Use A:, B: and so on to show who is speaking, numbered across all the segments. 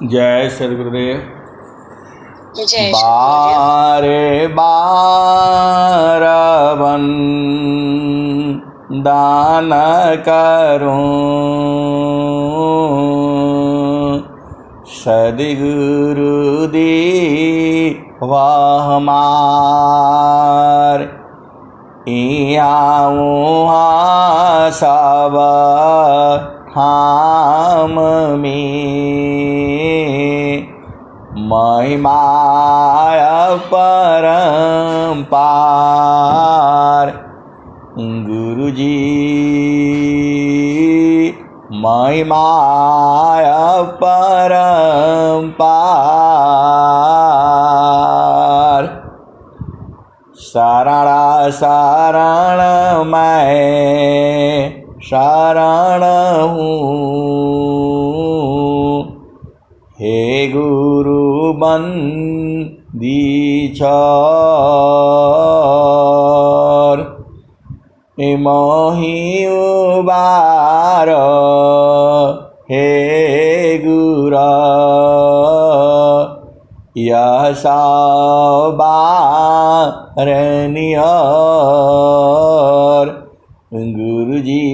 A: जय सद्गुरुदेव।
B: जय
A: बारे बार दान करूं सद्गुरु दी वह मार इहाँ सब ठाम में महिमाय परम्पार गुरुजी महिमाय परम्पार शरण शरण मैं शरण हूँ हे गुरु बंदी छोर मोहि उबार हे गुरु यह सवारनियर गुरुजी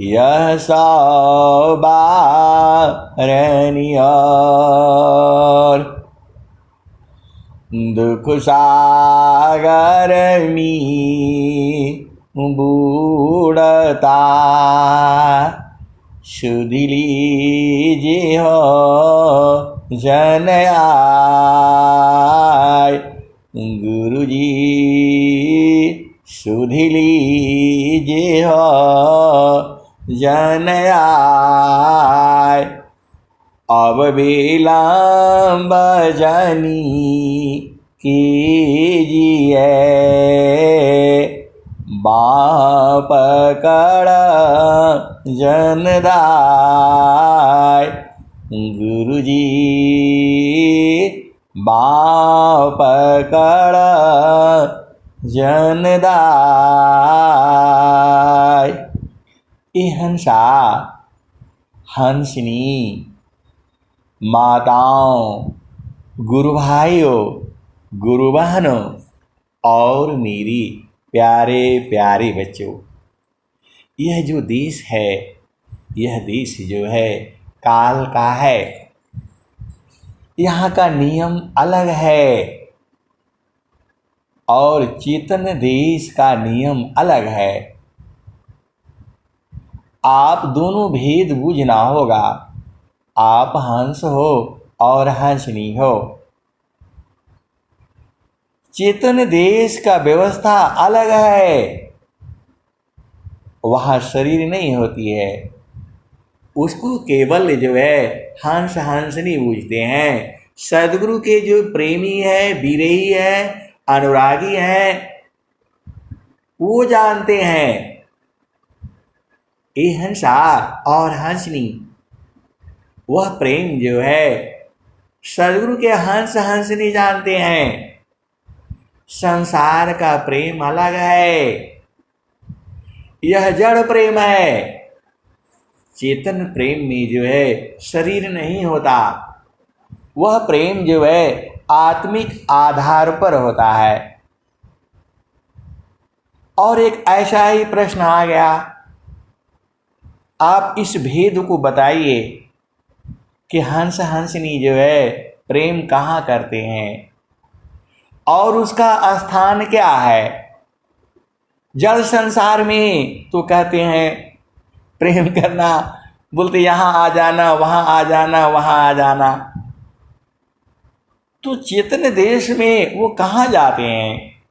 A: यह सवारनियर दुख सागर में बूढ़ता सुधि लीजिए हो जन आय गुरुजी सुधि लीजिए हो जन आय अब विलम्ब जनी कीजिए बाप पकड़ जनदाय गुरुजी बाप पकड़ जनदाय। हंसा हंसनी माताओं गुरु भाइयों गुरु बहनों और मेरी प्यारे प्यारे बच्चों, यह जो देश है यह देश जो है काल का है। यहाँ का नियम अलग है और चेतन देश का नियम अलग है। आप दोनों भेद बूझना होगा। आप हंस हो और हंसनी हो। चेतन देश का व्यवस्था अलग है। वहाँ शरीर नहीं होती है, उसको केवल जो है हंस हंसनी बूझते हैं। सदगुरु के जो प्रेमी है, विरही है, अनुरागी हैं, वो जानते हैं ये हंसा और हंसनी। वह प्रेम जो है सदगुरु के हंस हंसनी जानते हैं। संसार का प्रेम अलग है, यह जड़ प्रेम है। चेतन प्रेम में जो है शरीर नहीं होता, वह प्रेम जो है आत्मिक आधार पर होता है। और एक ऐसा ही प्रश्न आ गया, आप इस भेद को बताइए कि हंस हंसनी जो है प्रेम कहाँ करते हैं और उसका स्थान क्या है। जड़ संसार में तो कहते हैं प्रेम करना, बोलते यहाँ आ जाना, वहाँ आ जाना, वहाँ आ जाना। तो चेतन देश में वो कहाँ जाते हैं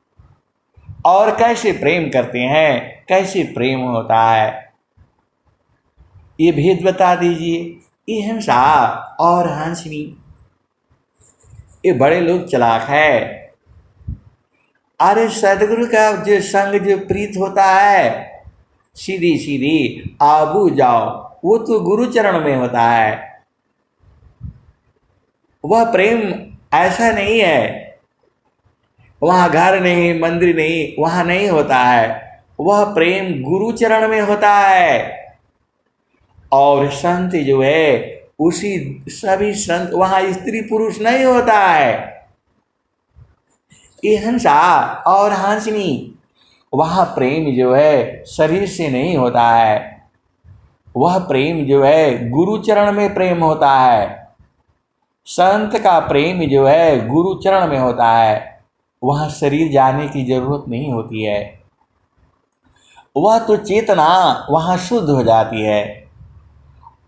A: और कैसे प्रेम करते हैं, कैसे प्रेम होता है, ये भेद बता दीजिए। ये हंसा और हंसनी, ये बड़े लोग चलाक है। अरे सदगुरु का जो संग जो प्रीत होता है, सीधी सीधी आबू जाओ, वो तो गुरु चरण में होता है। वह प्रेम ऐसा नहीं है, वहाँ घर नहीं, मंदिर नहीं, वहाँ नहीं होता है। वह प्रेम गुरु चरण में होता है। और संत जो है उसी सभी संत, वहाँ स्त्री पुरुष नहीं होता है। ये हंसा और हंसनी, वह प्रेम जो है शरीर से नहीं होता है, वह प्रेम जो है गुरु चरण में प्रेम होता है। संत का प्रेम जो है गुरु चरण में होता है, वहाँ शरीर जाने की जरूरत नहीं होती है। वह तो चेतना वहाँ शुद्ध हो जाती है,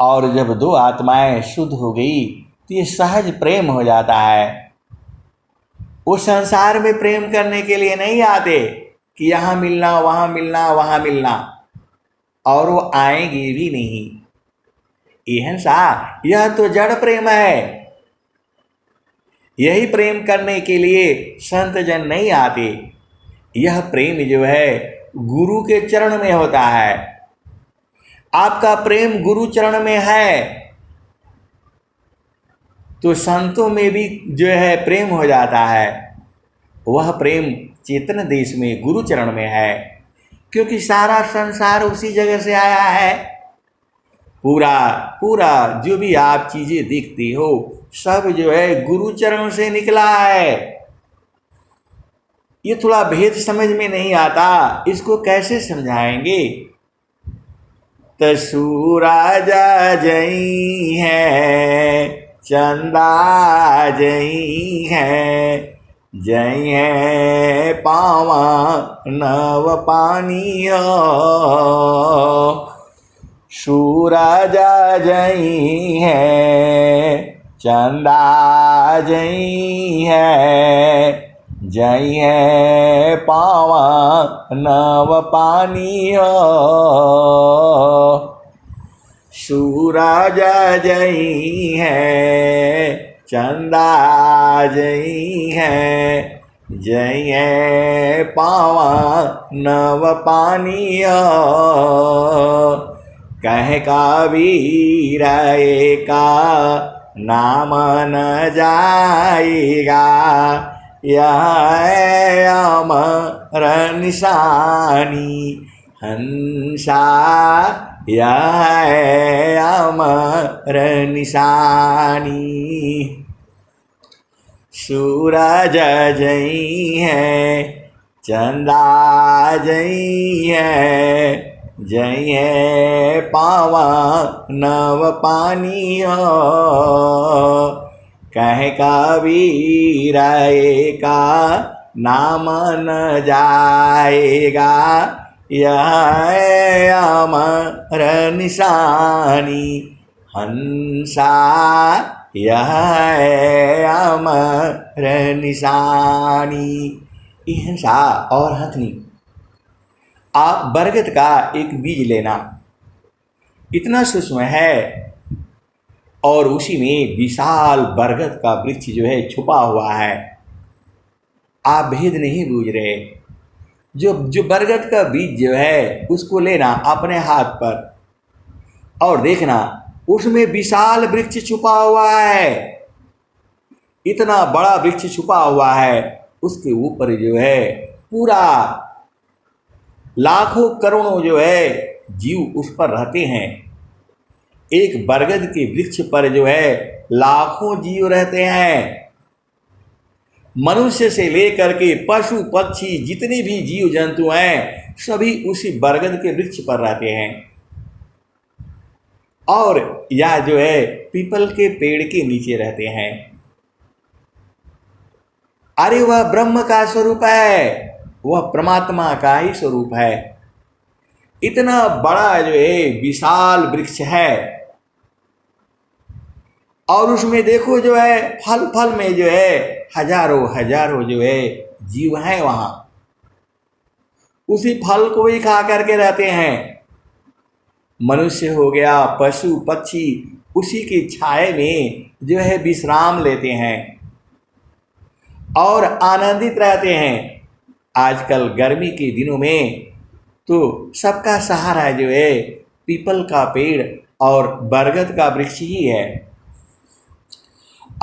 A: और जब दो आत्माएं शुद्ध हो गई तो ये सहज प्रेम हो जाता है। वो संसार में प्रेम करने के लिए नहीं आते कि यहाँ मिलना वहाँ मिलना वहाँ मिलना, और वो आएंगे भी नहीं। यह तो जड़ प्रेम है। यही प्रेम करने के लिए संत जन नहीं आते। यह प्रेम जो है गुरु के चरण में होता है। आपका प्रेम गुरु चरण में है तो संतों में भी जो है प्रेम हो जाता है। वह प्रेम चेतन देश में गुरु चरण में है, क्योंकि सारा संसार उसी जगह से आया है। पूरा पूरा जो भी आप चीजें देखते हो सब जो है गुरु चरण से निकला है। ये थोड़ा भेद समझ में नहीं आता, इसको कैसे समझाएंगे। तसूराजा जई है, चंदा जई है, जई है पावा नव पानी हो। सूरजा जई है, चंदा जई है, जई है पावा नव पानी हो। सूरज जई है, चंदा जई है, जई है पावा नव पानी हो। कह कबीर का नाम न जाएगा, यह अमर निशानी हंसा, यह अमर निशानी। सूरज जई है, चंदा जई है, जई है पावा नव पानी हो। कह कबीर का नाम न जाएगा, यह अमर निशानी हंसा, यह अमर निशानी। ये हंसा और हथनी। आप बरगद का एक बीज लेना, इतना सूक्ष्म है, और उसी में विशाल बरगद का वृक्ष जो है छुपा हुआ है। आप भेद नहीं बूझ रहे। जो बरगद का बीज जो है उसको लेना अपने हाथ पर और देखना, उसमें विशाल वृक्ष छुपा हुआ है। इतना बड़ा वृक्ष छुपा हुआ है, उसके ऊपर जो है पूरा लाखों करोड़ों जो है जीव उस पर रहते हैं। एक बरगद के वृक्ष पर जो है लाखों जीव रहते हैं। मनुष्य से लेकर के पशु पक्षी जितने भी जीव जंतु हैं सभी उसी बरगद के वृक्ष पर रहते हैं। और यह जो है पीपल के पेड़ के नीचे रहते हैं। अरे वह ब्रह्म का स्वरूप है, वह परमात्मा का ही स्वरूप है। इतना बड़ा जो है विशाल वृक्ष है, और उसमें देखो जो है फल फल में जो है हजारों हजारों जो है जीव हैं वहाँ, उसी फल को ही खा करके रहते हैं। मनुष्य हो गया, पशु पक्षी उसी की छाए में जो है विश्राम लेते हैं और आनंदित रहते हैं। आजकल गर्मी के दिनों में तो सबका सहारा जो है पीपल का पेड़ और बरगद का वृक्ष ही है।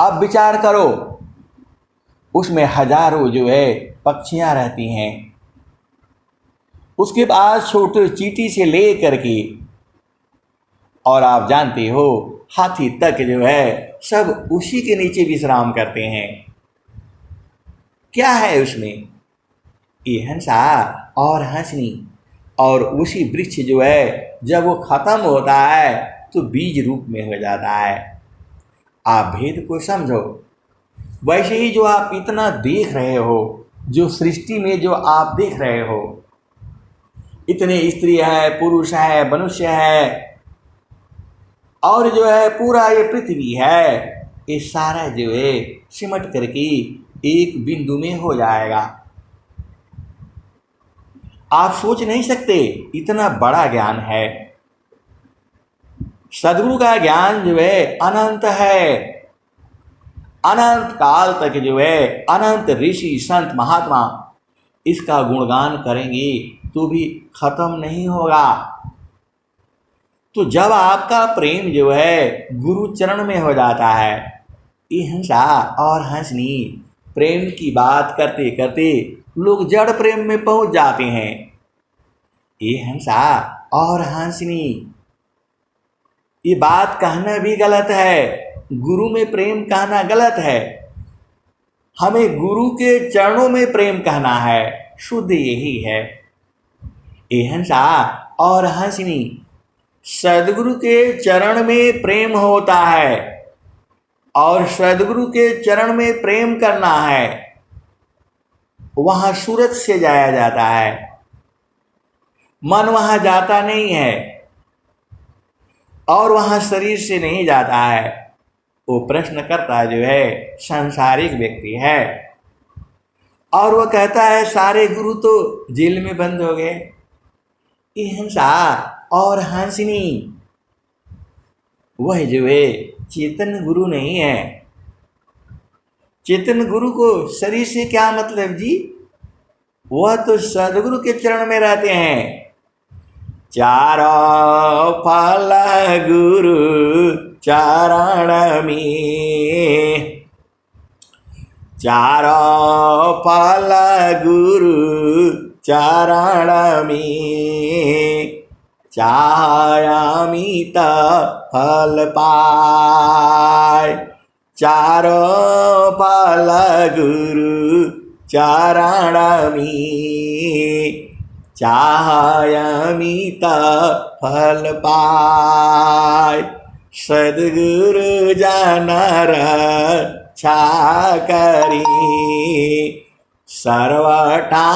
A: अब विचार करो, उसमें हजारों जो है पक्षियां रहती हैं। उसके बाद छोटे चींटी से ले करके और आप जानते हो हाथी तक जो है सब उसी के नीचे विश्राम करते हैं। क्या है उसमें? ये हंसा और हंसनी, और उसी वृक्ष जो है जब वो खत्म होता है तो बीज रूप में हो जाता है। आप भेद को समझो। वैसे ही जो आप इतना देख रहे हो, जो सृष्टि में जो आप देख रहे हो, इतने स्त्री है, पुरुष है, मनुष्य है, और जो है पूरा ये पृथ्वी है, ये सारा जो है सिमट करके एक बिंदु में हो जाएगा। आप सोच नहीं सकते, इतना बड़ा ज्ञान है। सदगुरु का ज्ञान जो है अनंत है। अनंत काल तक जो है अनंत ऋषि संत महात्मा इसका गुणगान करेंगे तो भी खत्म नहीं होगा। तो जब आपका प्रेम जो है गुरु चरण में हो जाता है, ये हंसा और हंसनी प्रेम की बात करते करते लोग जड़ प्रेम में पहुंच जाते हैं। ये हंसा और हंसनी, ये बात कहना भी गलत है। गुरु में प्रेम कहना गलत है। हमें गुरु के चरणों में प्रेम कहना है, शुद्ध यही है। ये हंसा और हंसनी, सदगुरु के चरण में प्रेम होता है, और सदगुरु के चरण में प्रेम करना है। वहाँ सूरत से जाया जाता है, मन वहाँ जाता नहीं है, और वहाँ शरीर से नहीं जाता है। वो प्रश्न करता जो है सांसारिक व्यक्ति है, और वह कहता है सारे गुरु तो जेल में बंद हो गए। ये हंसा और हंसनी वह जो है चेतन गुरु नहीं है। चेतन गुरु को शरीर से क्या मतलब जी? वह तो सदगुरु के चरण में रहते हैं। चारों फल गुरु चरण में, चारों फल गुरु चरण में, चायामित फल पाय। चारों फल गुरु चरण में, चायामित फल पाय। सद्गुरु जन रक्षा करी, सर्वथा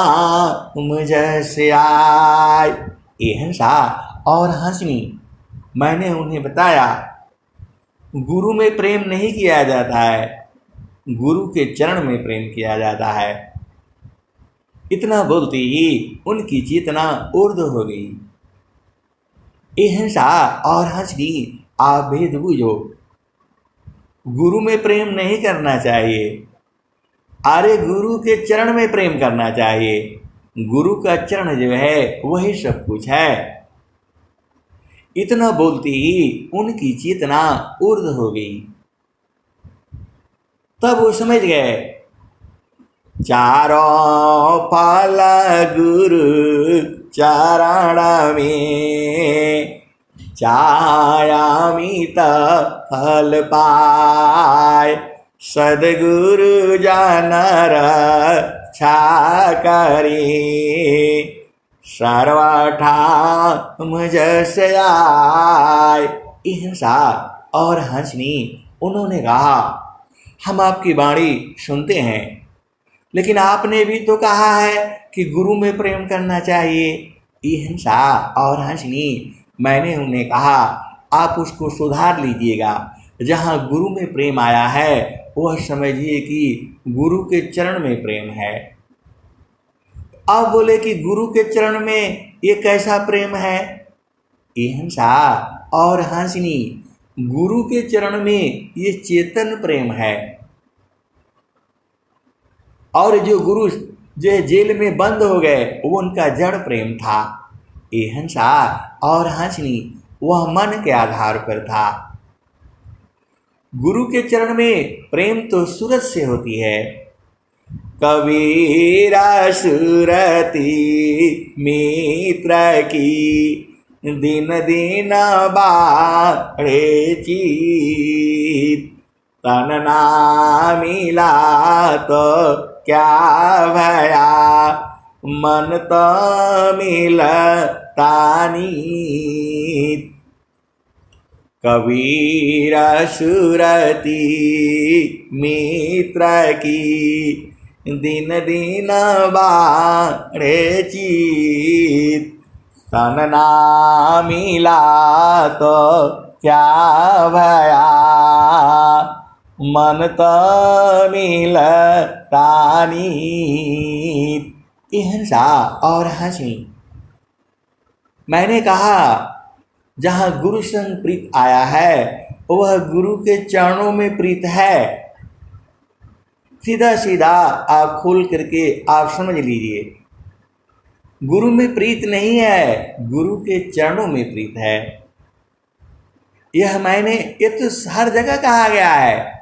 A: मुझसे आय। ये हंसा और हंसनी, मैंने उन्हें बताया गुरु में प्रेम नहीं किया जाता है, गुरु के चरण में प्रेम किया जाता है। इतना बोलते ही उनकी चेतना ऊर्ध्व हो गई। ये हंसा और हंसनी, आप भेद बूझो। गुरु में प्रेम नहीं करना चाहिए, अरे गुरु के चरण में प्रेम करना चाहिए। गुरु का चरण जो है वही सब कुछ है। इतना बोलते ही उनकी चेतना ऊर्ध्व हो गई। तब वो समझ गए, चारों फल गुरु चरण में, चायामित फल पाय। सद्गुरु जन रक्षा करी, सर्वथा मुझसे आय। हंसा और हंसनी उन्होंने कहा, हम आपकी वाणी सुनते हैं, लेकिन आपने भी तो कहा है कि गुरु में प्रेम करना चाहिए। ये हंसा और हंसनी, मैंने उन्हें कहा आप उसको सुधार लीजिएगा। जहाँ गुरु में प्रेम आया है वह समझिए कि गुरु के चरण में प्रेम है। अब बोले कि गुरु के चरण में ये कैसा प्रेम है? ये हंसा और हंसनी, गुरु के चरण में ये चेतन प्रेम है, और जो गुरु जो जेल में बंद हो गए वो उनका जड़ प्रेम था। ये हंसा और हंसनी वह मन के आधार पर था। गुरु के चरण में प्रेम तो सूरत से होती है। कबीरा सुरती मित्र की दिन दिन बाढ़े चित। तन ना मिला तो क्या भया, मन तो मिलता नीत। कबीर सुरती मित्र की, दिन दिन बाढ़े चित। तन ना मिला तो क्या भया, मन तो मिलता नीत। ये हिंसा और हंसी। मैंने कहा जहाँ गुरु संग प्रीत आया है वह गुरु के चरणों में प्रीत है। सीधा सीधा आप खोल करके आप समझ लीजिए, गुरु में प्रीत नहीं है, गुरु के चरणों में प्रीत है। ये तो हर जगह कहा गया है।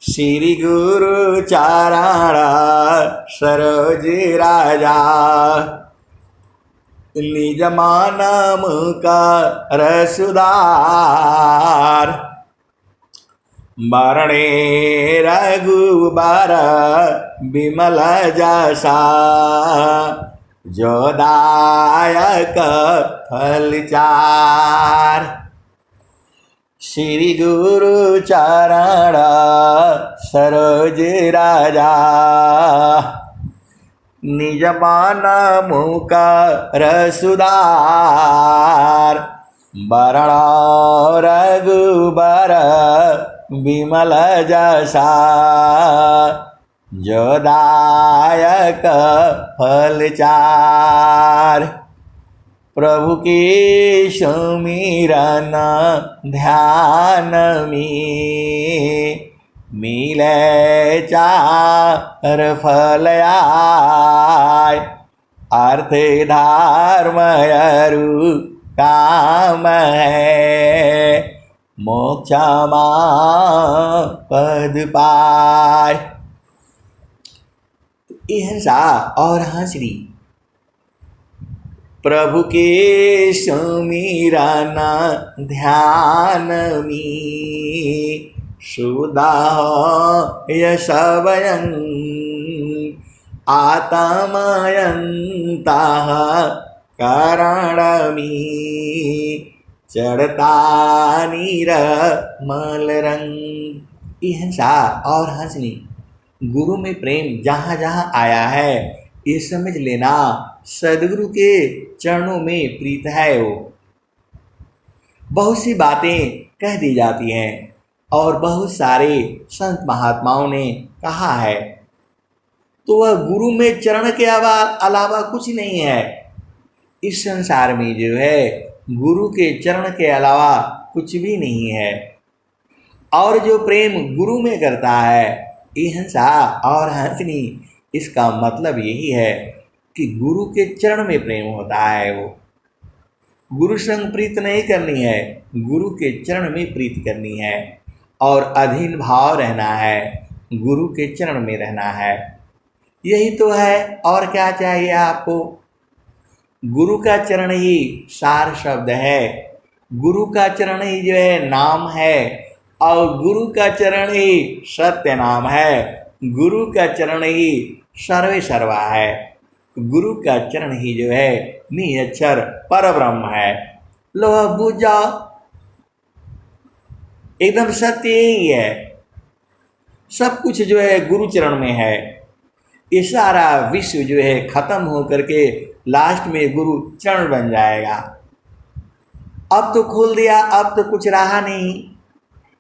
A: श्री गुरु चरण सरोज राजा, निज मानम का रसुदार। मरणे रघुबर विमल जसा, जो दायक फलचार। श्री गुरु चरण सरोज राजा, निज मान मुकर सुधार। वरण रघुबर विमल जसा, जो दायक फलचार। प्रभु के सुमिरन ध्यान में, मिले चार फल आय। अर्थ धर्म अरु काम है, मोक्ष पद पाय। हिंसा और हंसरी। प्रभु के सुमिरन ध्यान में, सुधा यश वयं आत्मयंता करण में। चढ़ता निर्मल रंग। हिंसा और हंसनी। गुरु में प्रेम जहाँ जहाँ आया है ये समझ लेना सदगुरु के चरणों में प्रीत है। वो बहुत सी बातें कह दी जाती हैं और बहुत सारे संत महात्माओं ने कहा है, तो वह गुरु में चरण के अलावा कुछ नहीं है। इस संसार में जो है गुरु के चरण के अलावा कुछ भी नहीं है। और जो प्रेम गुरु में करता है, ये हिंसा और हंसनी, इसका मतलब यही है कि गुरु के चरण में प्रेम होता है। वो गुरु संग प्रीत नहीं करनी है, गुरु के चरण में प्रीत करनी है और अधीन भाव रहना है, गुरु के चरण में रहना है। यही तो है, और क्या चाहिए आपको। गुरु का चरण ही सार शब्द है, गुरु का चरण ही जो है नाम है, और गुरु का चरण ही सत्य नाम है, गुरु का चरण ही सर्वे सर्वा है, गुरु का चरण ही जो है निअक्षर पर ब्रह्म है। लो बुझ जाओ, एकदम सत्य यही है। सब कुछ जो है गुरु चरण में है। ये सारा विश्व जो है खत्म हो करके लास्ट में गुरु चरण बन जाएगा। अब तो खोल दिया, अब तो कुछ रहा नहीं।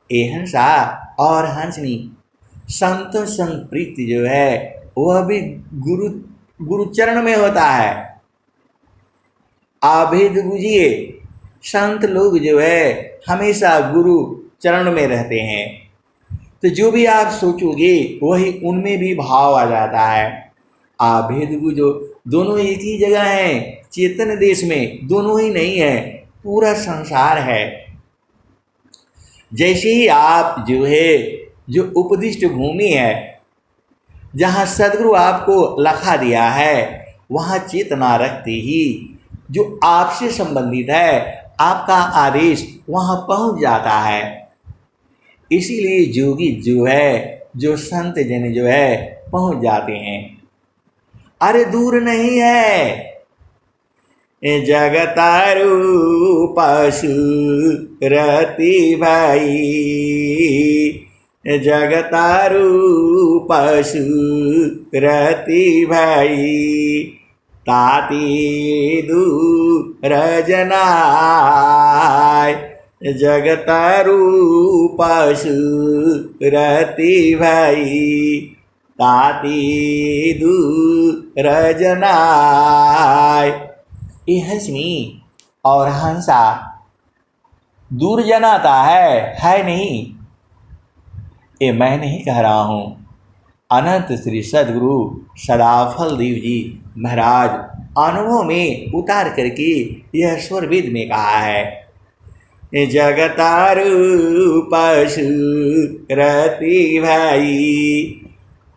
A: ये हंसा और हंसनी, संतों संग प्रीति जो है वह भी गुरु चरण में होता है। आभेद बुझिए, संत लोग जो है हमेशा गुरु चरण में रहते हैं, तो जो भी आप सोचोगे वही उनमें भी भाव आ जाता है। आभेद बुझो, दोनों एक ही जगह हैं, चेतन देश में दोनों ही नहीं है, पूरा संसार है। जैसे ही आप जो है जो उपदिष्ट भूमि है, जहाँ सदगुरु आपको लखा दिया है, वहाँ चेतना रखते ही जो आपसे संबंधित है, आपका आदेश वहाँ पहुँच जाता है। इसीलिए जोगी जो है, जो संत जन जो है पहुँच जाते हैं। अरे दूर नहीं है, जगतारू पशु रति भाई, जगतारू पशु रति भाई, ताती दूर जनाय, जगतारू पशु रति भाई, ताती दूर जनाय। ये हंसनी और हंसा दूर जनाता है नहीं, ये मैं नहीं कह रहा हूँ। अनंत श्री सदगुरु सदाफल देव जी महाराज अनुभव में उतार करके यह स्वरवेद में कहा है, जगतारू पशु रति भाई,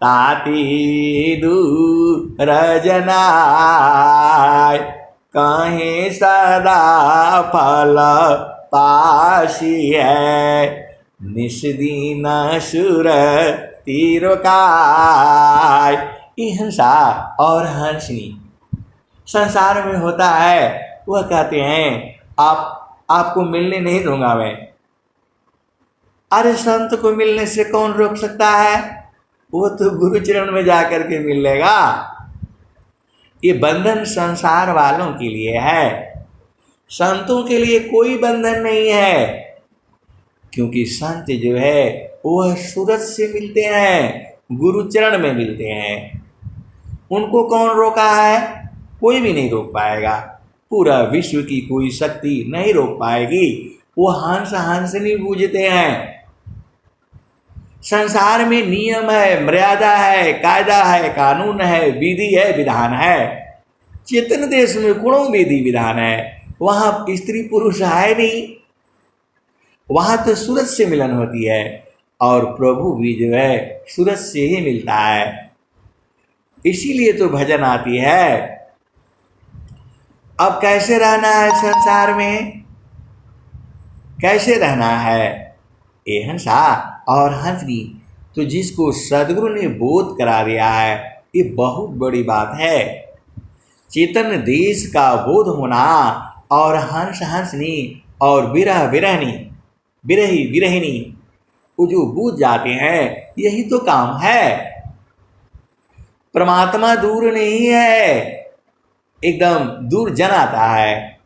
A: ताती दूर जनाय, कहीं सदा फल पाशी है, निष्दीन सुर तिरकाय। ये हंसा और हंसनी संसार में होता है। वह कहते हैं आपको मिलने नहीं दूंगा मैं। अरे संत को मिलने से कौन रोक सकता है? वो तो गुरु चरण में जाकर के मिल लेगा। ये बंधन संसार वालों के लिए है, संतों के लिए कोई बंधन नहीं है। क्योंकि संत जो है वह सूरज से मिलते हैं, गुरु चरण में मिलते हैं। उनको कौन रोका है? कोई भी नहीं रोक पाएगा। पूरा विश्व की कोई शक्ति नहीं रोक पाएगी। वो हंस हंसनी बूझते हैं। संसार में नियम है, मर्यादा है, कायदा है, कानून है, विधि है, विधान है। चेतन देश में गुणों विधि विधान है। वहाँ स्त्री पुरुष है नहीं, वहाँ तो सूरज से मिलन होती है और प्रभु भी जो है सूरज से ही मिलता है। इसीलिए तो भजन आती है। अब कैसे रहना है संसार में, कैसे रहना है? ये हंसा और हंसनी तो जिसको सदगुरु ने बोध करा दिया है, ये बहुत बड़ी बात है। चेतन देश का बोध होना और हंस हंसनी और विरह विरहनी, विरही विरहिनी वो जो बूझ जाते हैं, यही तो काम है। परमात्मा दूर नहीं है, एकदम दूर जनाता है।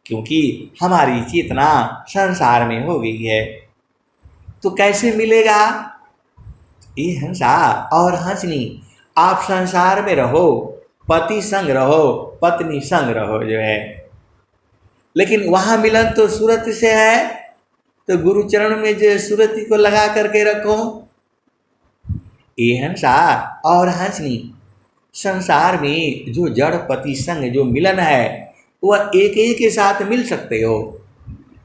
A: क्योंकि हमारी चेतना संसार में हो गई है। तो कैसे मिलेगा? ये हंसा और हंसनी आप संसार में रहो, पति संग रहो, पत्नी संग रहो जो है, लेकिन वहाँ मिलन तो सूरत से है। तो गुरु चरण में जो सूरती को लगा करके रखो। ये हंसा और हंसनी संसार में जो जड़ पति संग जो मिलन है, वह एक एक के साथ मिल सकते हो,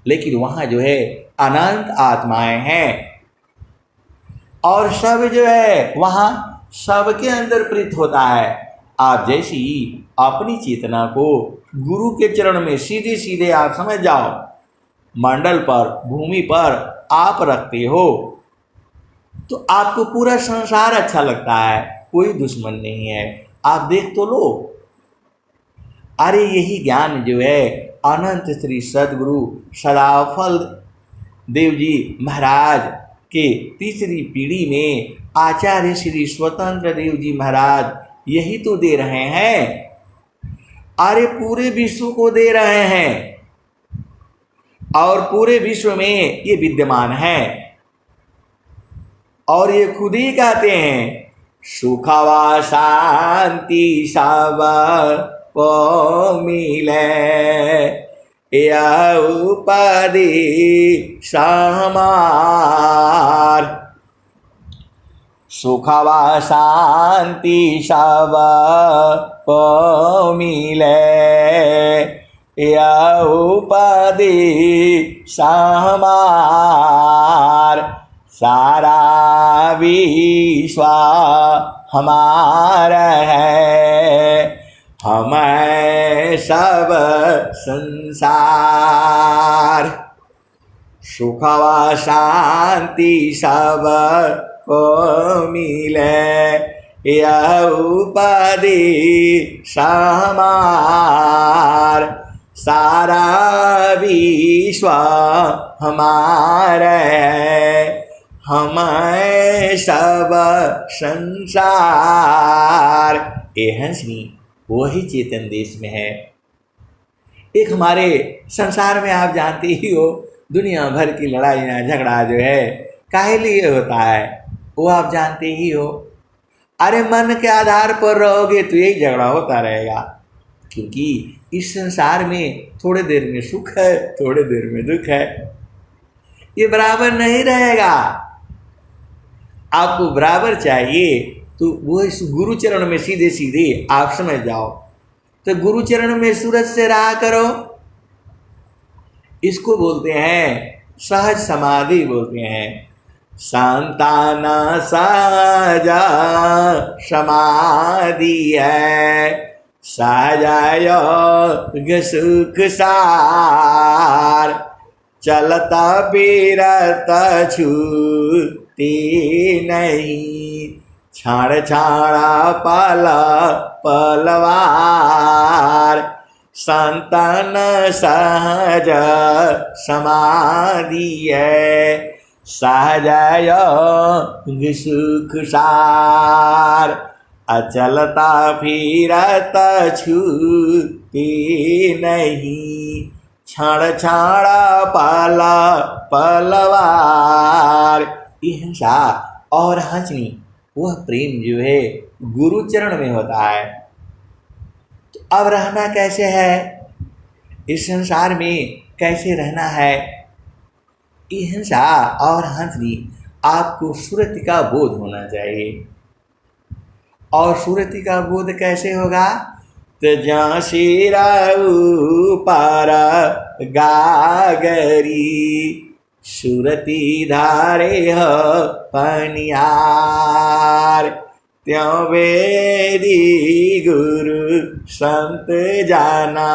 A: लेकिन वहाँ जो है अनंत आत्माएं हैं और सब जो है वहाँ सबके अंदर प्रीत होता है। आप जैसी अपनी चेतना को गुरु के चरण में सीधे सीधे आप समझ जाओ, मंडल पर, भूमि पर आप रखते हो, तो आपको पूरा संसार अच्छा लगता है, कोई दुश्मन नहीं है। आप देख तो लो। अरे यही ज्ञान जो है अनंत श्री सदगुरु सदाफल देव जी महाराज के तीसरी पीढ़ी में आचार्य श्री स्वतंत्र देव जी महाराज यही तो दे रहे हैं। अरे पूरे विश्व को दे रहे हैं और पूरे विश्व में ये विद्यमान है। और ये खुद ही कहते हैं, सुखवा शांति सब को मिले, या उपाधि समार। सुखवा शांति सब को मिले, या उपाधि समार। सारा विश्व हमारा है, हम है सब संसार, सुख व शांति सब को मिले, यह उपदेश हमार, सारा विश्व हमारे है, हम सब संसार। ये हंसनी वही चेतन देश में है। एक हमारे संसार में आप जानते ही हो, दुनिया भर की लड़ाइयाँ झगड़ा जो है काहे लिए होता है, वो आप जानते ही हो। अरे मन के आधार पर रहोगे तो यही झगड़ा होता रहेगा, क्योंकि इस संसार में थोड़े देर में सुख है, थोड़े देर में दुख है, ये बराबर नहीं रहेगा। आपको बराबर चाहिए तो वो इस गुरु चरण में सीधे सीधे आप समझ जाओ। तो गुरु चरण में सूरज से रहा करो, इसको बोलते हैं सहज समाधि बोलते हैं। संताना सहजा समाधि है, सहज सुख सार, चलता फिरता छूटी नहीं, छाड़ छाड़ा पाला पलवार, संतन सहज समाधि है, सहजय सुख सार, अचलता फिरता छूटी नहीं, क्षण छाड़ा पाला पलवार। हिंसा और हंसनी वह प्रेम जो है गुरु चरण में होता है। तो अब रहना कैसे है, इस संसार में कैसे रहना है। हिंसा और हंसनी आपको सुरति का बोध होना चाहिए। और सुरति का बोध कैसे होगा, तो जहाँ शिरा ऊपर गागरी, सुरति धारे हो पनियार, त्यों वेदी गुरु संत जाना,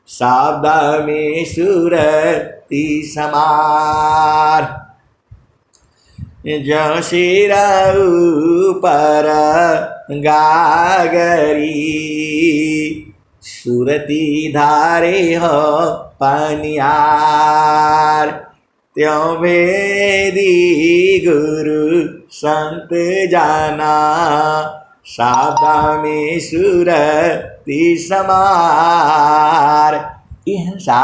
A: शब्द में सुरति समार। जो शिरा ऊपर गागरी, सुरति धारे हो पनियार, त्यों वेदी गुरु संत जाना, शब्द में सुरति समार। हिंसा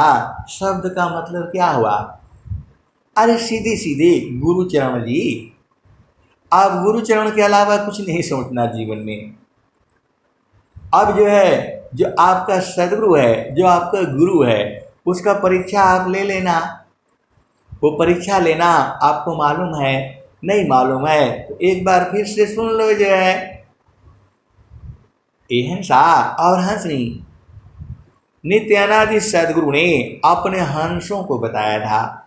A: शब्द का मतलब क्या हुआ, अरे सीधे सीधे गुरु चरण जी। आप गुरु चरण के अलावा कुछ नहीं सोचना जीवन में। अब जो है, जो आपका सदगुरु है, जो आपका गुरु है, उसका परीक्षा आप ले लेना। वो परीक्षा लेना आपको मालूम है, नहीं मालूम है तो एक बार फिर से सुन लो। जो है हिंसा और हंसनी नित्य अनादि सदगुरु ने अपने हंसों को बताया था।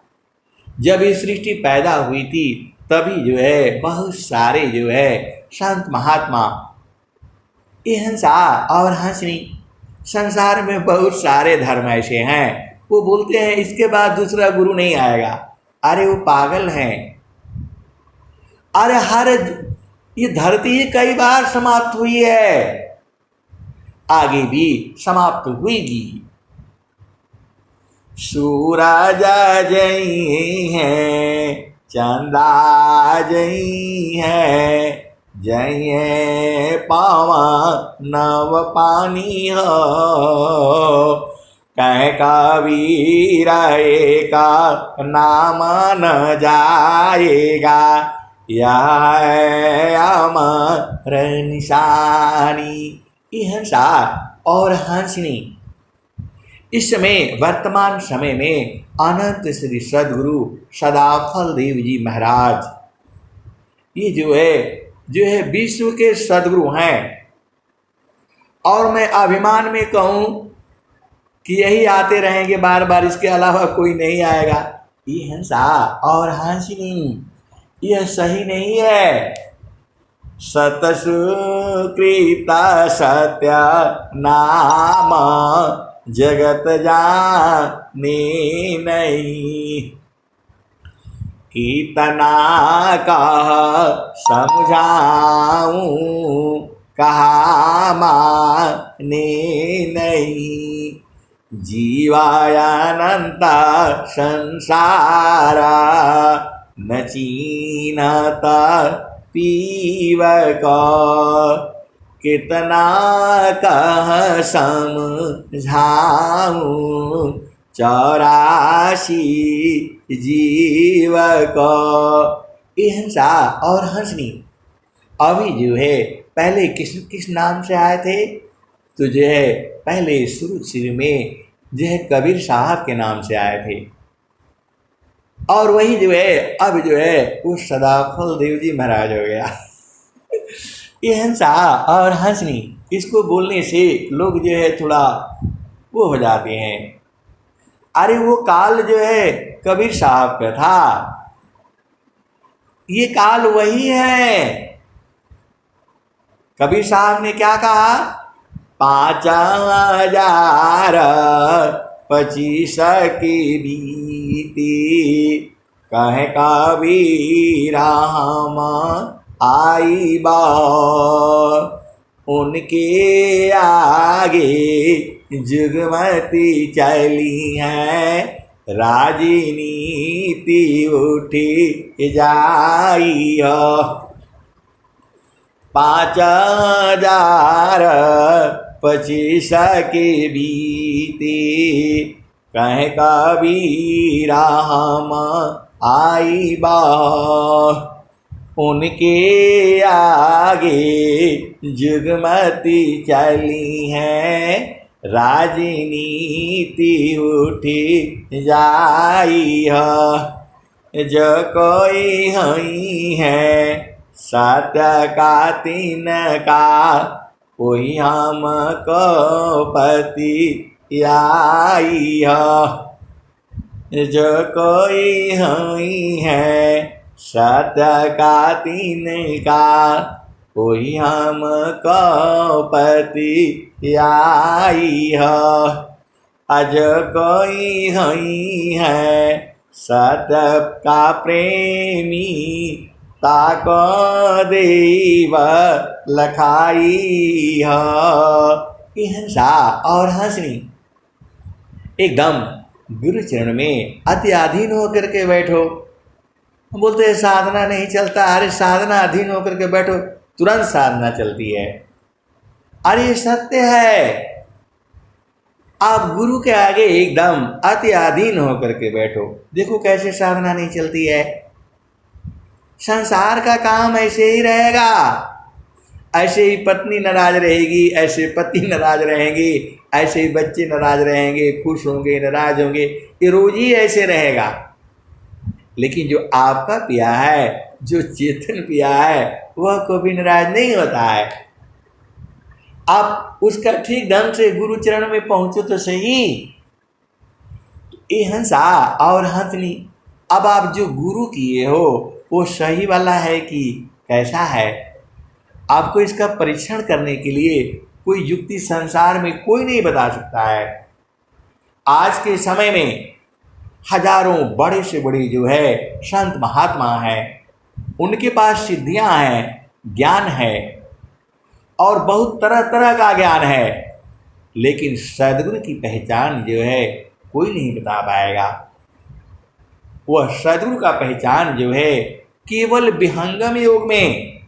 A: जब ये सृष्टि पैदा हुई थी तभी जो है बहुत सारे जो है संत महात्मा, हिंसा और हंसनी, संसार में बहुत सारे धर्म ऐसे हैं, वो बोलते हैं इसके बाद दूसरा गुरु नहीं आएगा। अरे वो पागल हैं। अरे ये धरती कई बार समाप्त हुई है, आगे भी समाप्त हुईगी। सूरज जई है, चंदा जई है, जय पावन नव पानी हो, कह कबीर का नाम न जाएगा, यह अमर निशानी। हिंसा और हंसनी इस समय वर्तमान समय में अनंत श्री सदगुरु सदाफल देव जी महाराज, ये जो है विश्व के सदगुरु हैं। और मैं अभिमान में कहूँ कि यही आते रहेंगे बार बार, इसके अलावा कोई नहीं आएगा। ये हिंसा और हंसनी यह सही नहीं है। सतसुकृत सत्य नाम जगत जाने नहीं। कितना कह समझाऊं कहा माने नहीं। जीवायानंत संसार न चीनत पीव को। कितना कह समझाऊं 84 जीव को। ये हंसा और हंसनी अभी जो है पहले किस नाम से आए थे, तो जो है पहले शुरू में जो है कबीर साहब के नाम से आए थे, और वही जो है अब जो है वो सदाफल देव जी महाराज हो गया। ये हंसा और हंसनी इसको बोलने से लोग जो है थोड़ा वो हो जाते हैं। अरे वो काल जो है कबीर साहब का था, ये काल वही है। कबीर साहब ने क्या कहा, 5025 की बीती कहे कबीरा हम आई बा। उनके आगे जुगमती चली है, राजनीति उठी जाई हो। 5025 की बीती कहे कबीरा हम आई बा। उनके आगे जुगमती चली है, राजनीति उठी जाई है। जो कोई हई है सत्य का तीन का, कोई हमको पति आई है। जो कोई हई है सत्य का तीन का, कोई हमको पति आई है। अज कोई हई है सत्य का प्रेमी, ताको देव लखाई है। ये हंसा और हंसनी एकदम गुरु चरण में अति अधीन होकर के बैठो। बोलते हैं साधना नहीं चलता, अरे साधना अधीन होकर के बैठो, तुरंत साधना चलती है। अरे ये सत्य है, आप गुरु के आगे एकदम अति अधीन होकर के बैठो, देखो कैसे साधना नहीं चलती है। संसार का काम ऐसे ही रहेगा, ऐसे ही पत्नी नाराज रहेगी, ऐसे पति नाराज रहेंगे, ऐसे ही बच्चे नाराज रहेंगे, खुश होंगे नाराज होंगे, ये रोज ही ऐसे रहेगा। लेकिन जो आपका पिया है, जो चेतन पिया है, वह कभी नाराज नहीं होता है। आप उसका ठीक ढंग से गुरु चरण में पहुंचो तो सही। ये हंसा और हंसनी, अब आप जो गुरु किए हो वो सही वाला है कि कैसा है, आपको इसका परीक्षण करने के लिए कोई युक्ति संसार में कोई नहीं बता सकता है। आज के समय में हजारों बड़े से बड़े जो है संत महात्मा हैं, उनके पास सिद्धियां हैं, ज्ञान है और बहुत तरह तरह का ज्ञान है, लेकिन सद्गुरु की पहचान जो है कोई नहीं बता पाएगा। वह सद्गुरु का पहचान जो है केवल विहंगम योग में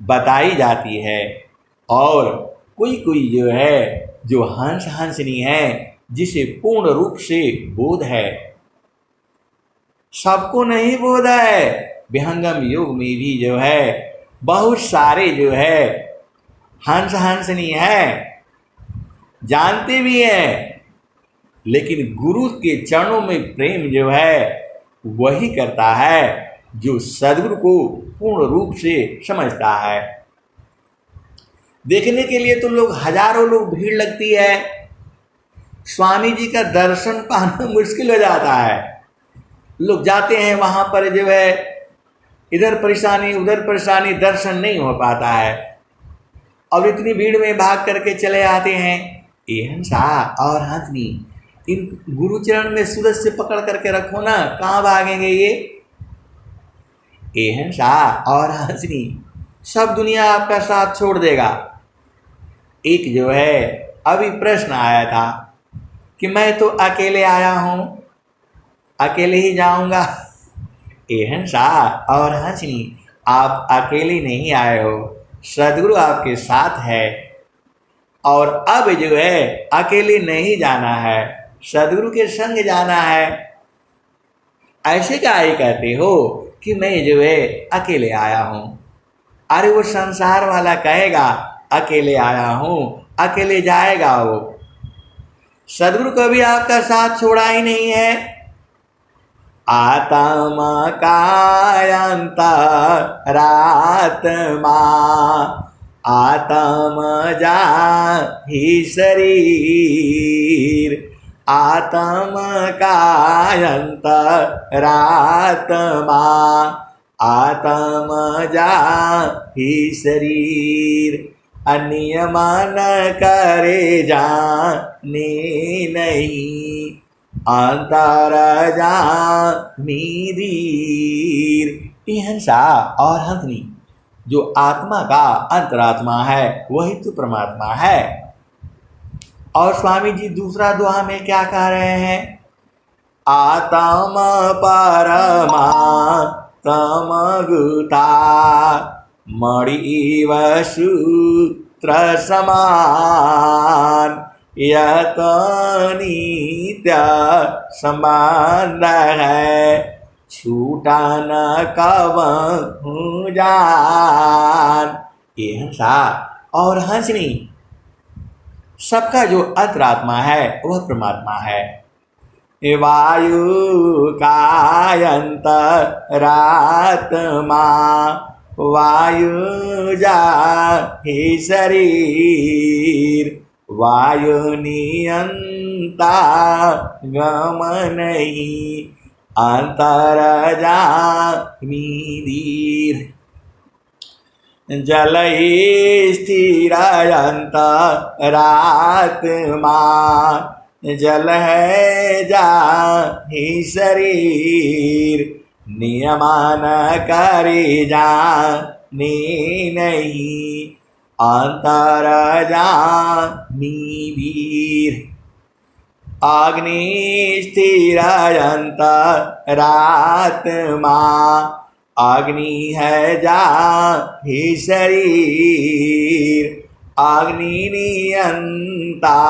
A: बताई जाती है, और कोई कोई जो है जो हंस हंसनी है, जिसे पूर्ण रूप से बोध है। सबको नहीं बोध है। विहंगम योग में भी जो है बहुत सारे जो है हंस हंसनी है, जानते भी हैं, लेकिन गुरु के चरणों में प्रेम जो है वही करता है जो सद्गुरु को पूर्ण रूप से समझता है। देखने के लिए तो लोग हजारों लोग भीड़ लगती है, स्वामी जी का दर्शन पाना मुश्किल हो जाता है। लोग जाते हैं वहाँ पर जो है इधर परेशानी उधर परेशानी, दर्शन नहीं हो पाता है। और इतनी भीड़ में भाग करके चले आते हैं। ये हंसा और हंसनी, इन गुरुचरण में सूरज से पकड़ करके रखो ना, कहाँ भागेंगे ये। हंसा और हंसनी, सब दुनिया आपका साथ छोड़ देगा। एक जो है अभी प्रश्न आया था कि मैं तो अकेले आया हूँ, अकेले ही जाऊंगा। हंसा और हंसनी, आप अकेले नहीं आए हो, सदगुरु आपके साथ है। और अब जो है अकेले नहीं जाना है, सदगुरु के संग जाना है। ऐसे काहे कहते हो कि मैं जो है अकेले आया हूँ। अरे वो संसार वाला कहेगा अकेले आया हूँ, अकेले जाएगा वो। सदगुरु कभी आपका साथ छोड़ा ही नहीं है। आत्मा कायंतरात्मा, आत्मा जा ही शरीर, आत्मा कायंतरात्मा, आत्मा जा ही शरीर। अनियमन करे जाने नहीं, अंतर जानी धीर। हंसा और हंसनी, जो आत्मा का अंतरात्मा है वही तो परमात्मा है। और स्वामी जी दूसरा दोहा में क्या कह रहे हैं? आत्मा परमा तमगुता, मणिव सूत्र समान, यत नित्य संबंध है, छूटा न कबहु जान। ये हंसा और हंसनी, सबका जो अंतरात्मा है वह परमात्मा है। वायु कायंतरात्मा, वायु जा ही शरीर, वायु नियंता गम नहीं, अंतर जानी धीर। जल स्थिर अंतरात्मा, जल है जा ही शरीर, नियमान करे जाने नहीं, अंतर जानी वीर। अग्नि स्थिर अंतरात्मा, अग्नि है जा ही शरीर, अग्नि नियंता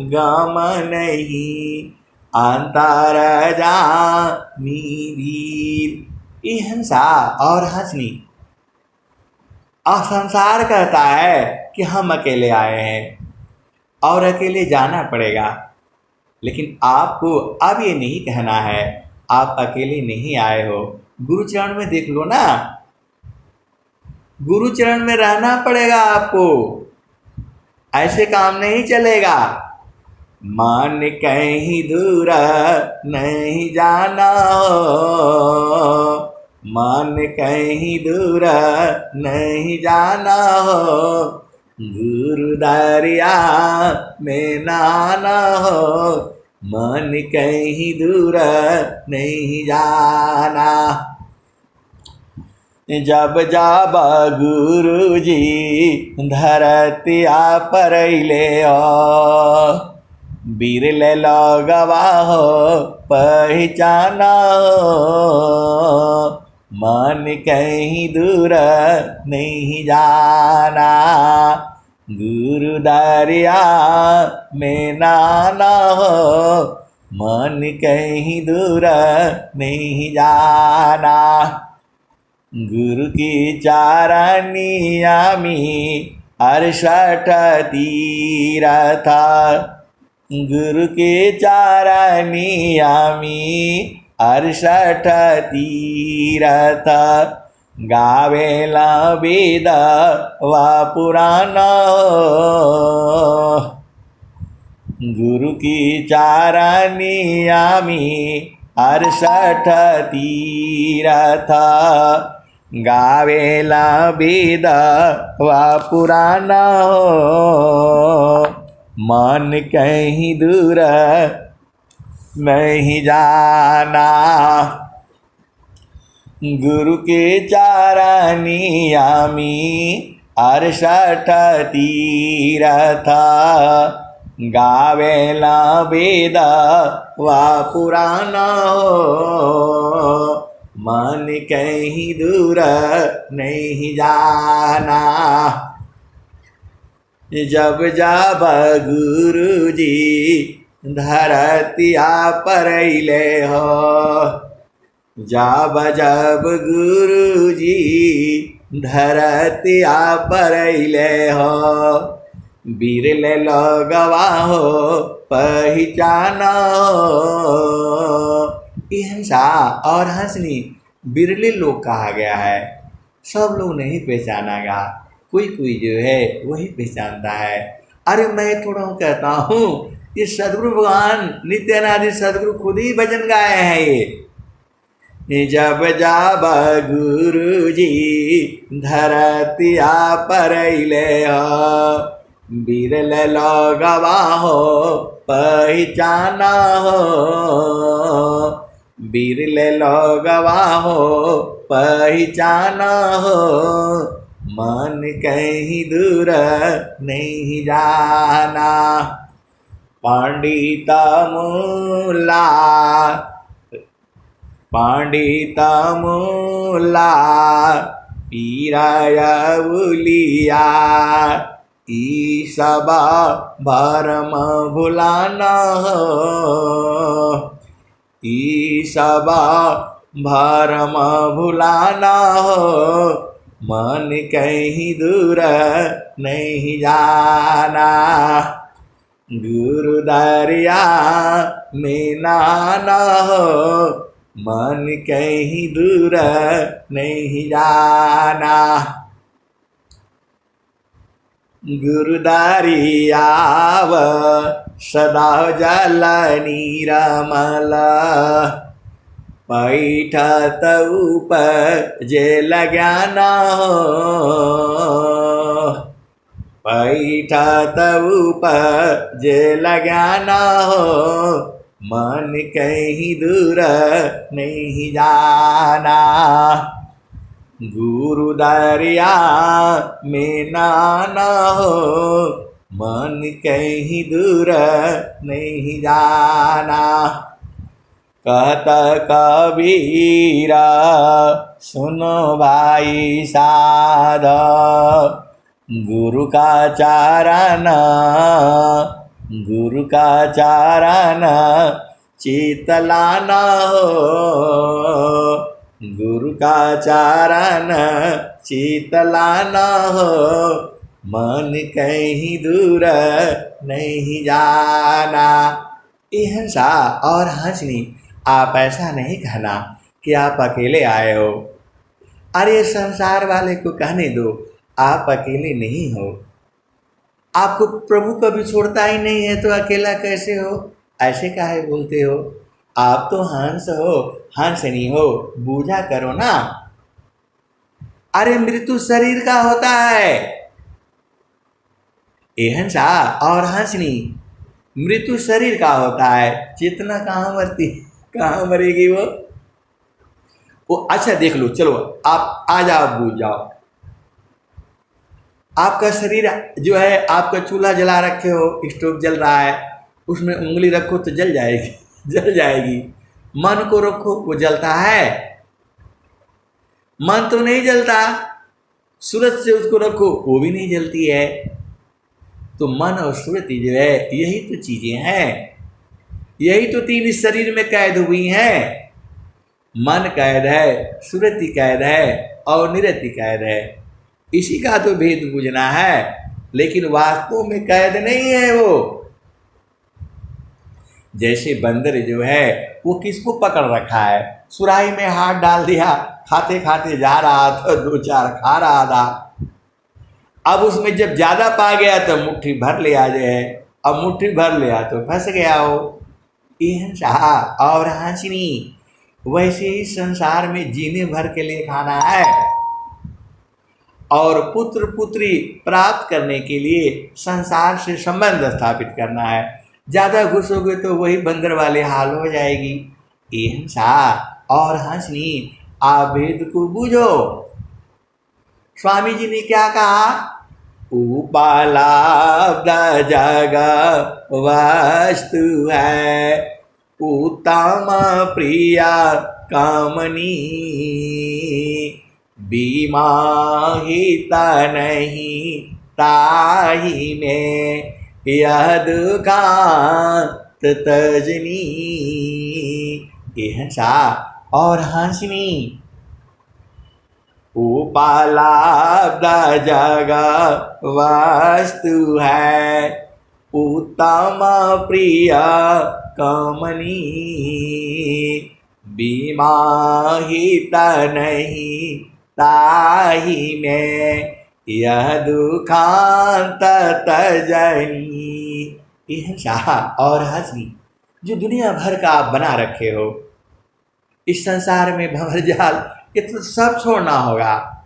A: गम नहीं, अंतर जानी धीर। ये हंसा और हंसनी, संसार कहता है कि हम अकेले आए हैं और अकेले जाना पड़ेगा। लेकिन आपको अब ये नहीं कहना है आप अकेले नहीं आए हो। गुरुचरण में देख लो ना, गुरुचरण में रहना पड़ेगा आपको, ऐसे काम नहीं चलेगा। मन कहीं दूर नहीं जाना हो, मन कहीं दूर नहीं जाना हो, गुरु दरिया में नाना हो, मन कहीं दूर नहीं जाना। जब जब गुरु जी धरतिया पर ले बिरले लगवा हो पहचाना हो, मन कहीं दूर नहीं जाना, गुरु दरिया में नाना हो, मन कहीं दूर नहीं जाना। गुरु की चारनिया में 68 तीरथ, गुरु के चारनिया में 68 तीरथ, गावेला वेद व पुराण, गुरु की चारनिया में 68 तीरथ, गावेला वेद वा पुराण हो, मन कहीं दूर नहीं जाना। गुरु के चारणी आमी 68 तीर्थ, गावेला वेद वा पुराण हो, मन कहीं दूर नहीं जाना। जब जब गुरु जी धरतिया पर अइले हो, जब जब गुरु जी धरतिया पर अइले हो, बिरले लगवा हो पहचाना हो। हिंसा और हंसनी बिरले लोग कहा गया है, सब लोग नहीं पहचानागा, कोई कोई जो है वही पहचानता है। अरे मैं थोड़ा कहता हूँ, ये सदगुरु भगवान नित्यानंद सदगुरु खुद ही भजन गाए हैं। ये जब जब गुरु जी धरतिया पर अइले हो, बिरल लगवा हो पहचाना हो, बिरल लगवा हो पहचाना हो, मन कहीं दूर नहीं जाना। पंडित मूला पीराया उलिया, ई सब भरम भुलाना हो, ई सब भरम भुलाना हो, मन कहीं दूर नहीं जाना। गुरु दरिया में नाना हो, मन कहीं दूर नहीं जाना। गुरु दरियाव सदा जल नीरमल, पैठत उपजेल ज्ञान हो, पैठत उपजेल ज्ञान हो, मन कहीं दूर नहीं जाना। गुरु दरिया में नाना हो, मन कहीं दूर नहीं जाना। कहता कबीरा सुनो भाई साध, गुरु का चारण, गुरु का चारण चितलाना हो, गुरु का चारण चितलाना हो, मन कहीं दूर नहीं जाना। हिंसा और हंसनी, आप ऐसा नहीं कहना कि आप अकेले आए हो। अरे संसार वाले को कहने दो, आप अकेले नहीं हो। आपको प्रभु कभी छोड़ता ही नहीं है तो अकेला कैसे हो? ऐसे काहे बोलते हो? आप तो हंस हो, हंसनी हो, बूझा करो ना। अरे मृत्यु शरीर का होता है। ये हंसा और हंसनी मृत्यु शरीर का होता है, चेतना कहाँ मरती, कहाँ मरेगी वो अच्छा देख लो, चलो आप आ जाओ, बूझ जाओ। आपका शरीर जो है, आपका चूल्हा जला रखे हो, स्टोव जल रहा है, उसमें उंगली रखो तो जल जाएगी, जल जाएगी। मन को रखो, वो जलता है? मन तो नहीं जलता। सूरज से उसको रखो, वो भी नहीं जलती है। तो मन और सुरति जो है, यही तो चीजें हैं, यही तो तीन इस शरीर में कैद हुई हैं। मन कैद है, सुरति कैद है और निरति कैद है। इसी का तो भेद बुझना है, लेकिन वास्तव में कैद नहीं है वो। जैसे बंदर जो है, वो किसको पकड़ रखा है? सुराही में हाथ डाल दिया, खाते खाते जा रहा था, दो चार खा रहा था। अब उसमें जब ज्यादा पा गया तो मुट्ठी भर ले आ जाए, अब मुट्ठी भर लिया तो फंस गया हो। हिंसा और हंसनी, वैसे ही संसार में जीने भर के लिए खाना है। और पुत्र पुत्री प्राप्त करने के लिए संसार से संबंध स्थापित करना है। ज़्यादा घुसोगे तो वही बंदर वाले हाल हो जाएगी। ये हिंसा और हंसनी, आप भेद को बूझो। स्वामी जी ने क्या कहा? उपालाब्ध जग वस्तु है, उत्तम प्रिया कामनी, बीमाहिता नहीं ताही में यह दुखांत तजनी। ये हंसा और हंसनी, उपालाब्ध जग वस्तु है, उत्तम प्रिय कमनी, बीमाहिता नहीं ताही में यह दुखांत तजनी। यह शाह और हंसनी जो दुनिया भर का आप बना रखे हो, इस संसार में भंवर जाल, ये तो सब छोड़ना होगा।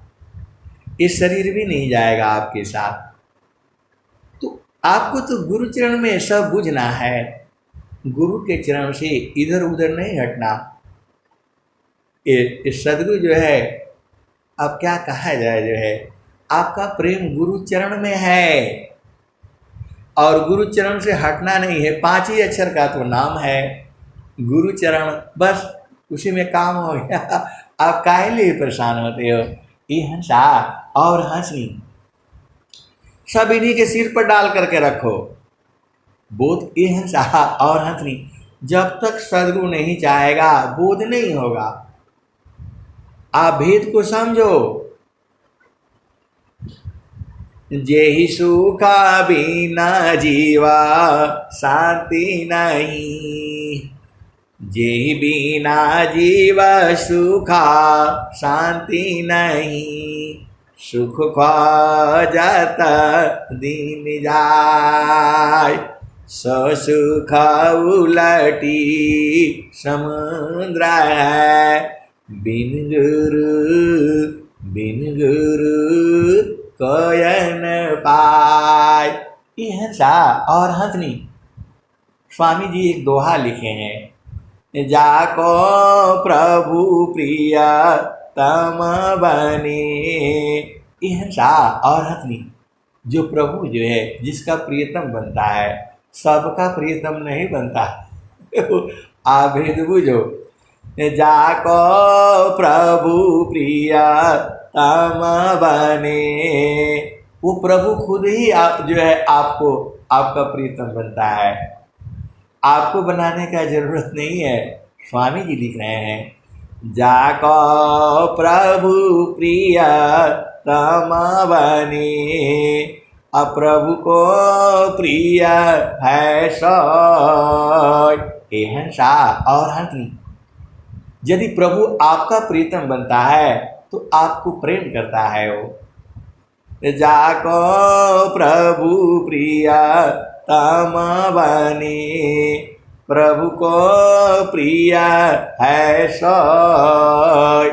A: इस शरीर भी नहीं जाएगा आपके साथ। तो आपको तो गुरु चरण में सब बुझना है, गुरु के चरण से इधर उधर नहीं हटना। ये सदगुरु जो है, अब क्या कहा जाए, जो है आपका प्रेम गुरु चरण में है और गुरु चरण से हटना नहीं है। 5 ही अक्षर का तो नाम है गुरु चरण, बस उसी में काम हो गया। आप काहे लिए परेशान होते हो? ये हंसा और हंसनी सब इन्हीं के सिर पर डाल करके रखो। बोध, ये हंसा और हंसनी, जब तक सदगुरु नहीं चाहेगा बोध नहीं होगा। आप भेद को समझो। जेहि सुखा बिना जीवा शांति नहीं, जेहि बिना जीवा सुखा शांति नहीं, सुख खोजत दिन जाय, सो सुख उलटी समुद्र है, बिन गुरु कोयन पाय। ये हंसा और हंसनी, स्वामी जी एक दोहा लिखे हैं, जाको प्रभु प्रिय तम बने। ये हंसा और हंसनी, जो प्रभु जो है जिसका प्रियतम बनता है, सबका प्रियतम नहीं बनता। आप भेद बुझो। जाको प्रभु प्रिय तम बने, वो प्रभु खुद ही आप जो है आपको आपका प्रियतम बनता है। आपको बनाने का जरूरत नहीं है। स्वामी जी लिख रहे हैं, जाको प्रभु प्रिय तम बने, अप्रभु को प्रिय है सोय। ये हंसा और हंसनी, यदि प्रभु आपका प्रीतम बनता है तो आपको प्रेम करता है वो। जाको प्रभु प्रिय तम बने, प्रभु को प्रिय है सोय,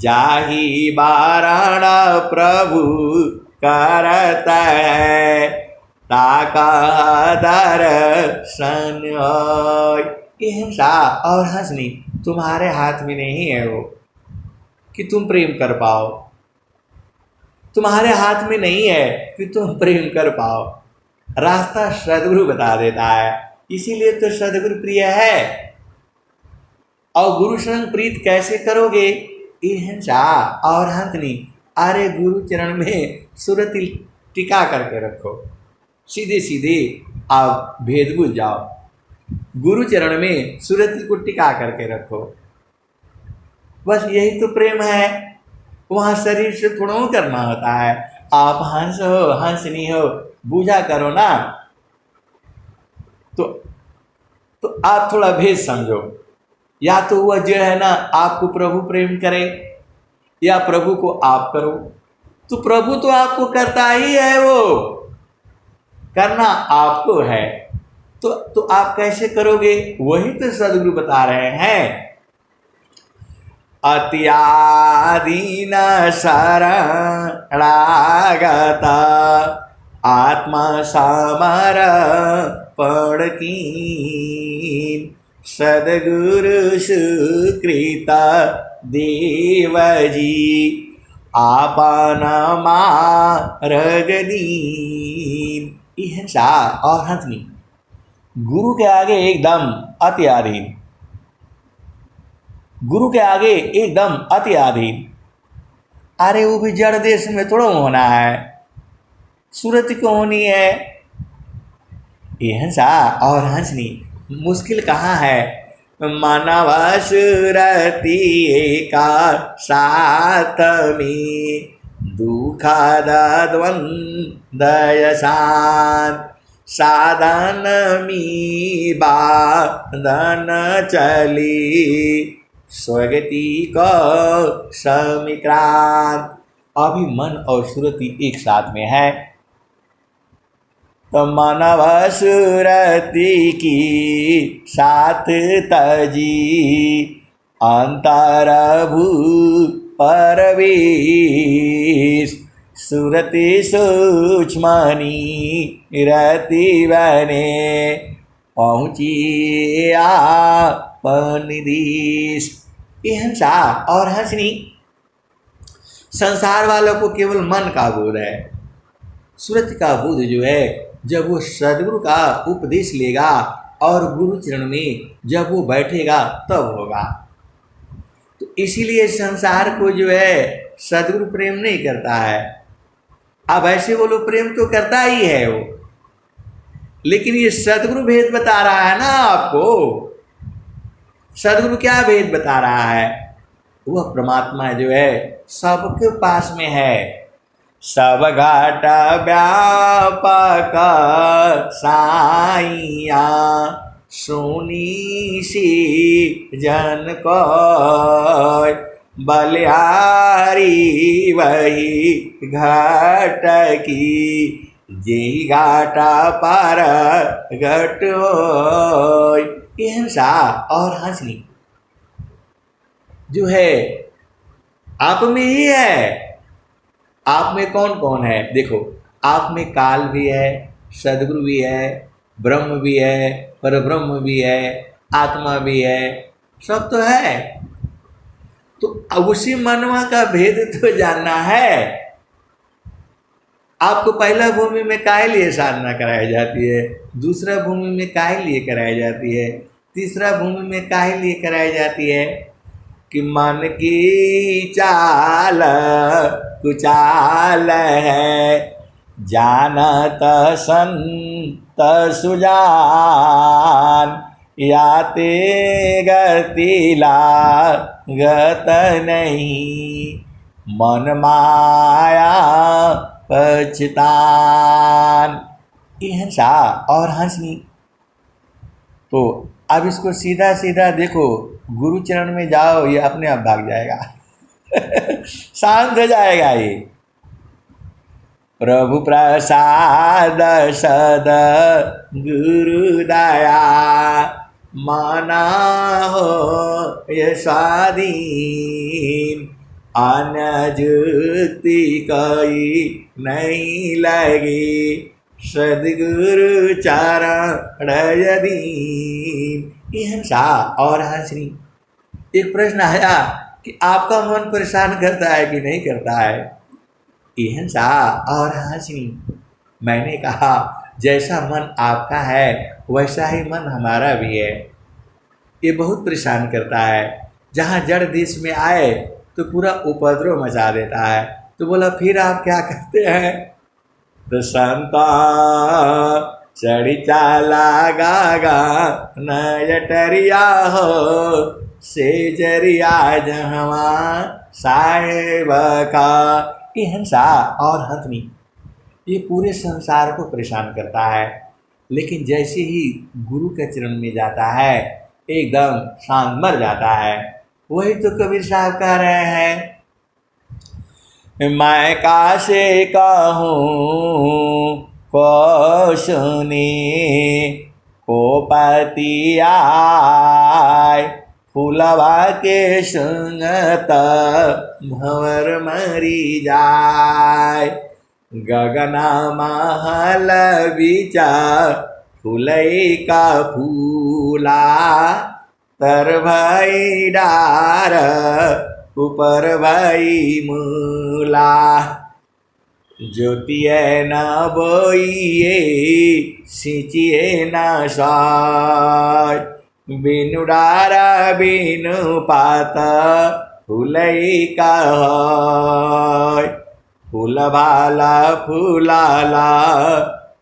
A: जाहि बारण प्रभु करत है, ताका दर्शन होय। ये हिंसा और हंसनी तुम्हारे हाथ में नहीं है वो कि तुम प्रेम कर पाओ, तुम्हारे हाथ में नहीं है कि तुम प्रेम कर पाओ। रास्ता सदगुरु बता देता है, इसीलिए तो सदगुरु प्रिय है। और गुरु संग प्रीत कैसे करोगे? ये हिंसा और हंसनी, अरे गुरु चरण में सुरति टिका करके रखो, सीधे सीधे आप भेद भूल जाओ। गुरु चरण में सुरति को टिका करके रखो, बस यही तो प्रेम है। वहाँ शरीर से थोड़ा करना होता है। आप हंस हो हंसनी हो, बूझा करो ना। तो आप थोड़ा भेद समझो। या तो वह जो है ना आपको प्रभु प्रेम करे, या प्रभु को आप करो। तो प्रभु तो आपको करता ही है, वो करना आपको है। तो आप कैसे करोगे? वही तो सदगुरु बता रहे हैं। अत्यादीन शरणागत आत्मा समर्पण की सदगुरु सुकृत देवजी आपन मार्ग दीन। अहिंसा और हंसनी गुरु के आगे एकदम अति अधीन, गुरु के आगे एकदम अति अधीन। अरे वो भी जड़ देश में थोड़ा होना है, सूरत को होनी है। अहिंसा और हंसनी मुश्किल कहाँ है? मानव सुरति एका साथ में दुखद द्वंद्व शांत साधन में बाधन चली स्वगति को समीक्रांत। अभी मन और सुरति एक साथ में है तो मानव सुरति की साथ तजी अंतरभू परवेश सुरति सूक्ष्मनी रति बने पहुँची आपनिदेश। अहिंसा और हंसनी संसार वालों को केवल मन का बोध है। सुरति का बोध जो है जब वो सदगुरु का उपदेश लेगा और गुरु चरण में जब वो बैठेगा तब होगा। तो इसीलिए संसार को जो है सदगुरु प्रेम नहीं करता है। अब ऐसे बोलो प्रेम तो करता ही है वो, लेकिन ये सदगुरु भेद बता रहा है ना आपको। सदगुरु क्या भेद बता रहा है? वह परमात्मा जो है सबके पास में है। सब घाट व्यापक साइया सुनी सी जन को बलिहारी वही घाट की जे घाट पर घट होय। अहिंसा और हंसनी जो है आप में ही है। आप में कौन कौन है? देखो, आप में काल भी है, सदगुरु भी है, ब्रह्म भी है, परब्रह्म भी है, आत्मा भी है, सब तो है। तो उसी मनवा का भेद तो जानना है। आपको पहला भूमि में काहे लिए साधना कराई जाती है, दूसरा भूमि में काहे लिए कराई जाती है, तीसरा भूमि में काहे लिए कराई जाती है? कि मन की चाल कुचाल है जानत संत सुजान याते गति लागत नहीं मन माया पछतान। अहिंसा और हंसनी तो अब इसको सीधा सीधा देखो, गुरु चरण में जाओ, ये अपने आप भाग जाएगा शांत हो जाएगा ये। प्रभु प्रसाद सद गुरु दया माना हो ये स्वाधीन अनजुक्ति कोई नहीं लगी सदगुरु चरण यदीन। अहिंसा और हंसनी एक प्रश्न आया कि आपका मन परेशान करता है कि नहीं करता है? अहिंसा और हंसनी मैंने कहा जैसा मन आपका है वैसा ही मन हमारा भी है। ये बहुत परेशान करता है। जहाँ जड़ देश में आए तो पूरा उपद्रव मचा देता है। तो बोला फिर आप क्या करते हैं? तो संता चढ़ी चाला गागा नटरिया हो से जरिया जहवा साहेब का। अहिंसा और हंसनी ये पूरे संसार को परेशान करता है, लेकिन जैसे ही गुरु के चरण में जाता है एकदम शांत मर जाता है। वही तो कबीर साहब कह रहे हैं, मैं कासे कहूँ को सुनी को पति आय फूलवा के संगत भंवर मरी जाय। गगना महल बिचा फूलई का फूला, तर भई डार ऊपर भई मूला। ज्योतिए न बोइए सिंचिए न साय, बिनु डारा बिनु पात फूलई का होय। फूल भाला फूलाला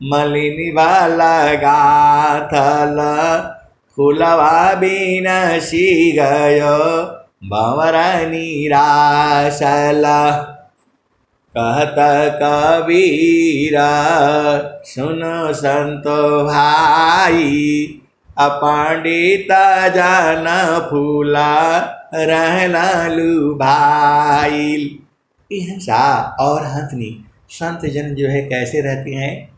A: मलिनी भाला गाथल, फूलवा बिन सी गयो भंवर निराशल। कहत कबीरा सुनो संतो भाई, अपंडित जन फूला रहना लुभाई। हंसा और हंसनी संत जन जो है कैसे रहते हैं,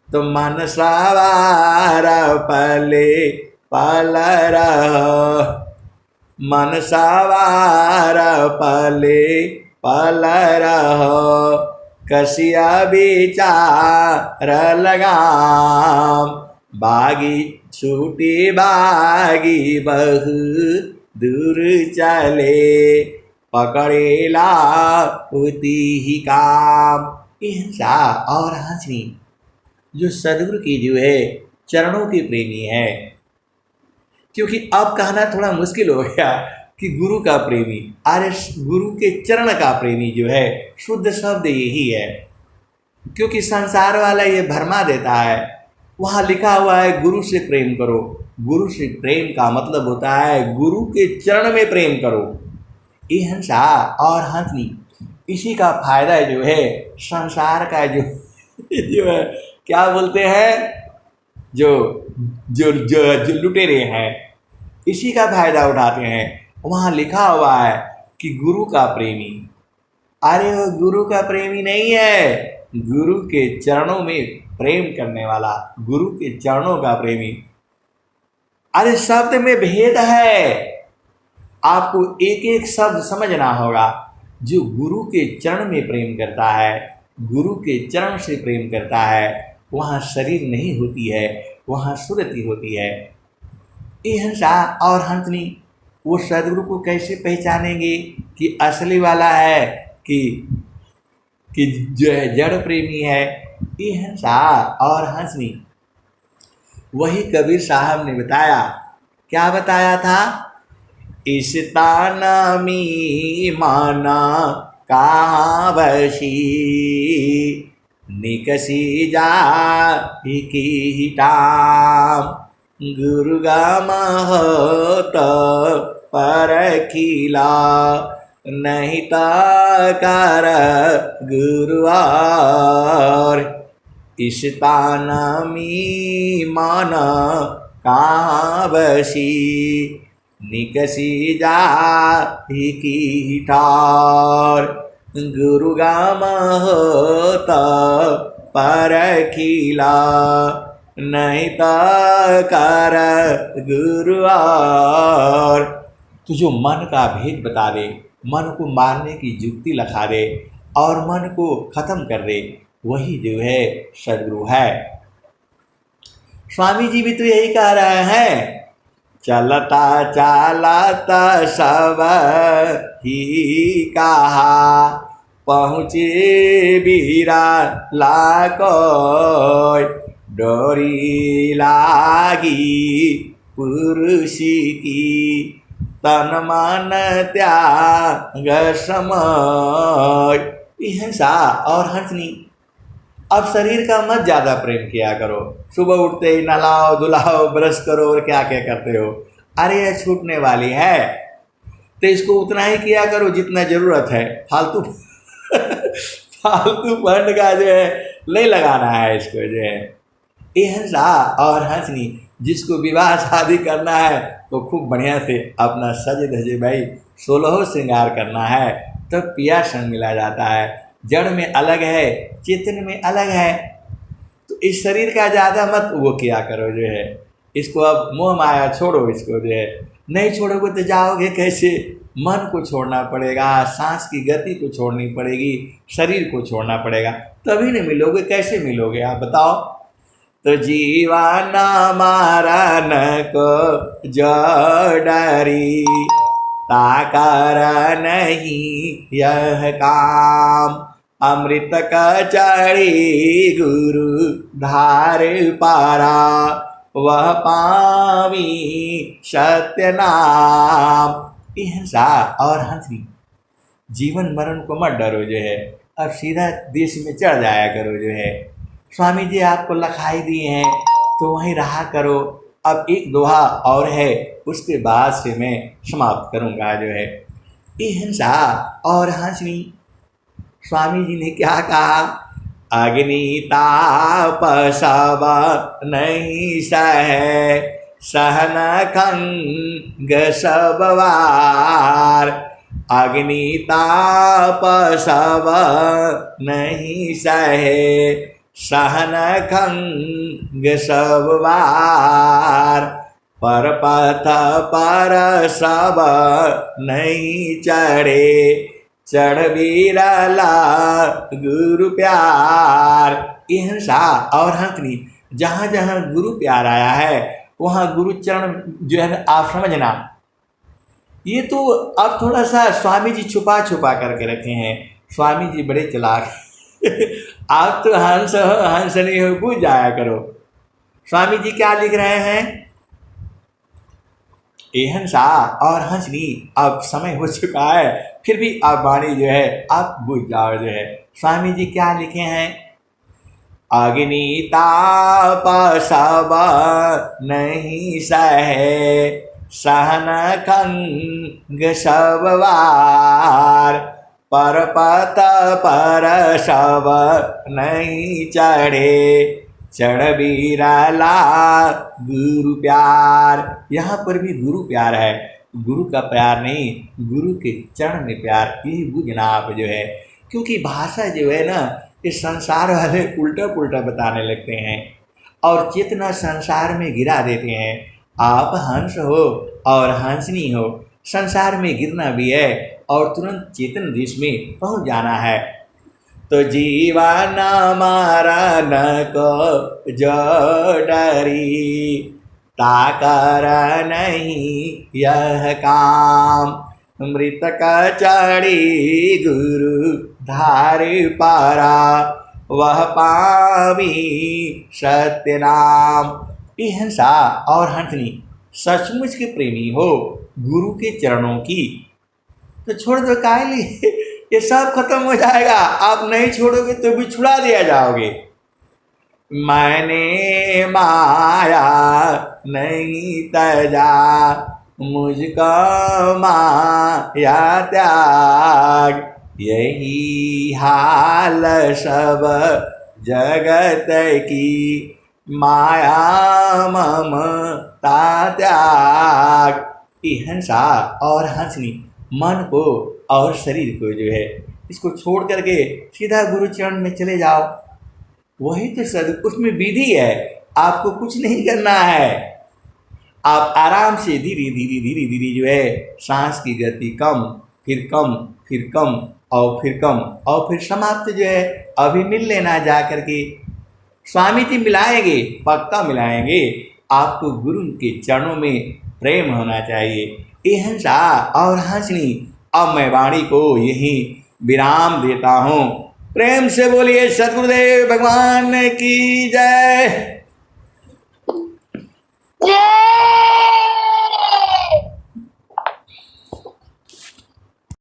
A: तो मन सवार पले पल रहो, मन सवार पले पल रहो। कसिया विचार लगाम, बागी छूटी बागी बहु दूर चले, पकड़ेला उती ही काम। हिंसा और हंसनी जो सदगुरु की जो है चरणों की प्रेमी है। क्योंकि अब कहना थोड़ा मुश्किल हो गया कि गुरु का प्रेमी, अरे गुरु के चरण का प्रेमी जो है शुद्ध शब्द यही है। क्योंकि संसार वाला ये भरमा देता है, वहाँ लिखा हुआ है गुरु से प्रेम करो। गुरु से प्रेम का मतलब होता है गुरु के चरण में प्रेम करो। ये हंसा और हंसनी इसी का फायदा जो है संसार का जो है क्या बोलते हैं, जो जो जो जो लुटेरे हैं, इसी का फायदा उठाते हैं। वहाँ लिखा हुआ है कि गुरु का प्रेमी, अरे वो गुरु का प्रेमी नहीं है, गुरु के चरणों में प्रेम करने वाला, गुरु के चरणों का प्रेमी। अरे शब्द में भेद है, आपको एक एक शब्द समझना होगा। जो गुरु के चरण में प्रेम करता है, गुरु के चरण से प्रेम करता है, वहाँ शरीर नहीं होती है, वहाँ सुरति होती है। ये हंसा और हंसनी वो सदगुरु को कैसे पहचानेंगे कि असली वाला है कि जो है जड़ प्रेमी है। ये हंसा और हंसनी वही कबीर साहब ने बताया। क्या बताया था? इस तानामी माना कहाँ बसी, निकसी जा की टाम, गुरु गम हो तो परखिला, नहीं कर गुरुवार। इस तानामी माना कहाँ बसी, निकसी जा की ठार, गुरु गम होता परखिला, नहीं कर गुरुवार। तो जो मन का भेद बता दे, मन को मारने की जुक्ति लखा दे और मन को खत्म कर दे, वही जो है सदगुरु है। स्वामी जी भी तो यही कह रहे हैं, चलता चालता सब ही कहा, पहुँचे बीरा लाको, डोरी लागी पुरुषी की, तन मन त्याग समय। हिंसा और हंसनी। अब शरीर का मत ज़्यादा प्रेम किया करो, सुबह उठते ही नहलाओ धुलाओ ब्रश करो और क्या क्या करते हो, अरे यह छूटने वाली है, तो इसको उतना ही किया करो जितना ज़रूरत है। फालतू फालतू फंड का जो है नहीं लगाना है इसको जो है। ये हंसा और हंसनी, जिसको विवाह शादी करना है तो खूब बढ़िया से अपना सजे धजे भाई 16 श्रृंगार करना है, तो पिया संग मिला जाता है। जड़ में अलग है, चेतन में अलग है। तो इस शरीर का ज़्यादा मत वो किया करो जो है, इसको अब मोह माया छोड़ो, इसको जो है नहीं छोड़ोगे तो जाओगे कैसे? मन को छोड़ना पड़ेगा, सांस की गति को छोड़नी पड़ेगी, शरीर को छोड़ना पड़ेगा, तभी न मिलोगे। कैसे मिलोगे आप बताओ? तो जीवन मरण को जो डरी, ताकर नहीं यह काम। अमृत कचड़ी गुरु धार पारा, वह पावी सत्य नाम। हिंसा और हंसी, जीवन मरण को मत डरो जो है, अब सीधा देश में चढ़ जाया करो जो है। स्वामी जी आपको लखाई दिए हैं तो वहीं रहा करो। अब एक दोहा और है, उसके बाद से मैं समाप्त करूंगा जो है। हिंसा और हंसनी, स्वामी जी ने क्या कहा? अग्नि ताप सब नहीं सहे, सहन खंग सब वार। अग्नि ताप सब नहीं सहे, सहन खंग सब वार। पर पथ पर सब नहीं चढ़े, चढ़ बिरला गुरु प्यार। हिंसा और हंसनी, जहाँ जहाँ गुरु प्यार आया है वहाँ गुरु चरण जो है आप समझना। ये तो अब थोड़ा सा स्वामी जी छुपा छुपा करके रखे हैं। स्वामी जी बड़े चालाक आप तो हंस हो, हंस नहीं हो, पूछ जाया करो। स्वामी जी क्या लिख रहे हैं? हिंसा और हंसनी, अब समय हो चुका है, फिर भी आप वाणी जो है आप बुझ जाओ जो है। स्वामी जी क्या लिखे हैं? अग्नि ताप सब नहीं सहे, सहन खंग सब वार। पर पत पर सब नहीं चढ़े, चढ़ बिरला गुरु प्यार। यहाँ पर भी गुरु प्यार है, गुरु का प्यार नहीं, गुरु के चरण में प्यार, यही बुझना आप जो है। क्योंकि भाषा जो है ना, इस संसार वाले उल्टा पुल्टा बताने लगते हैं और चेतना संसार में गिरा देते हैं। आप हंस हो और हंसनी हो, संसार में गिरना भी है और तुरंत चेतन देश में पहुँच जाना है। तो जीवन मरण को जो डरी, ताकर नहीं यह काम। मृत कचड़ी गुरु धार पारा, वह पावी सत्य नाम। हिंसा और हंसनी, सचमुच के प्रेमी हो गुरु के चरणों की तो छोड़ दो कायली, ये सब खत्म हो जाएगा। आप नहीं छोड़ोगे तो भी छुड़ा दिया जाओगे। मैंने माया नहीं तजा, मुझको माया त्याग। यही हाल सब जगत की, माया ममता त्याग। हिंसा और हंसनी, मन को और शरीर को जो है इसको छोड़ करके सीधा गुरु चरण में चले जाओ। वही तो उसमें विधि है, आपको कुछ नहीं करना है। आप आराम से धीरे धीरे धीरे धीरे जो है सांस की गति कम, फिर कम, फिर कम और फिर कम और फिर समाप्त जो है। अभी मिल लेना जा करके, स्वामी जी मिलाएंगे, पक्का मिलाएंगे। आपको गुरु के चरणों में प्रेम होना चाहिए। हिंसा और हंसनी, अब मैं वाणी को यहीं विराम देता हूँ। प्रेम से बोलिए सद्गुरुदेव भगवान की जय।
B: जय।